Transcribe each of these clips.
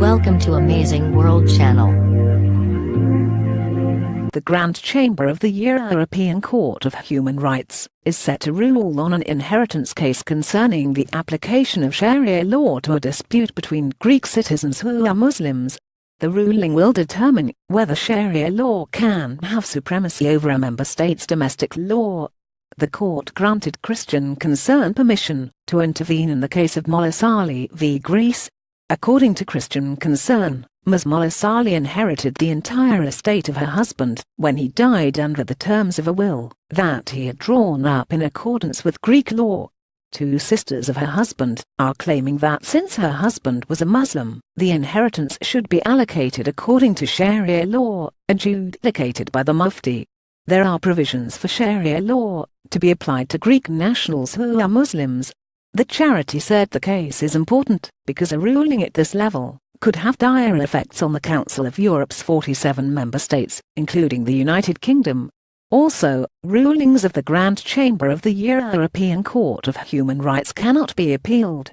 Welcome to Amazing World Channel. The Grand Chamber of the European Court of Human Rights is set to rule on an inheritance case concerning the application of sharia law to a dispute between Greek citizens who are Muslims. The ruling will determine whether sharia law can have supremacy over a member state's domestic law. The court granted Christian Concern permission to intervene in the case of Molla Sali v. Greece. According to Christian Concern, Ms. Molla Sali inherited the entire estate of her husband when he died under the terms of a will that he had drawn up in accordance with Greek law. Two sisters of her husband are claiming that since her husband was a Muslim, the inheritance should be allocated according to sharia law, adjudicated by the Mufti. There are provisions for sharia law to be applied to Greek nationals who are Muslims. The charity said the case is important because a ruling at this level could have dire effects on the Council of Europe's 47 member states, including the United Kingdom. Also, rulings of the Grand Chamber of the European Court of Human Rights cannot be appealed.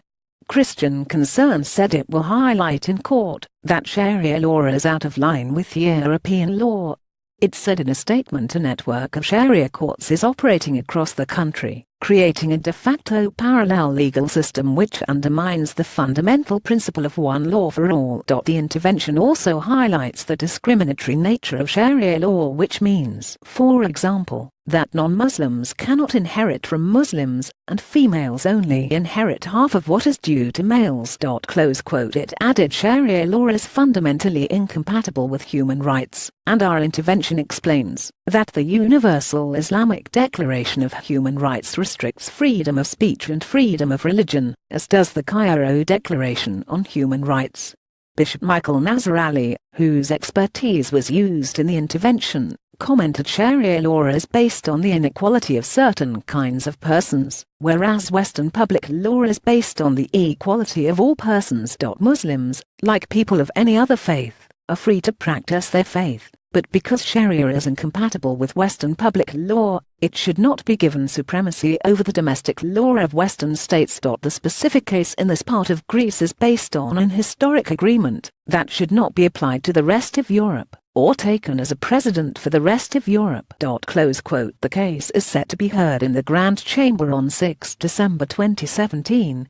Christian Concern said it will highlight in court that sharia law is out of line with European law. It said in a statement a network of sharia courts is operating across the country, creating a de facto parallel legal system which undermines the fundamental principle of one law for all. The intervention also highlights the discriminatory nature of sharia law, which means, for example, that non-Muslims cannot inherit from Muslims, and females only inherit half of what is due to males. It added sharia law is fundamentally incompatible with human rights, and our intervention explains that the Universal Islamic Declaration of Human Rights restricts freedom of speech and freedom of religion, as does the Cairo Declaration on Human Rights. Bishop Michael Nazar Ali, whose expertise was used in the intervention, commented sharia law is based on the inequality of certain kinds of persons, whereas Western public law is based on the equality of all persons. Muslims, like people of any other faith, are free to practice their faith, but because sharia is incompatible with Western public law, it should not be given supremacy over the domestic law of Western states. The specific case in this part of Greece is based on an historic agreement that should not be applied to the rest of Europe, or taken as a precedent for the rest of Europe. The case is set to be heard in the Grand Chamber on 6 December 2017.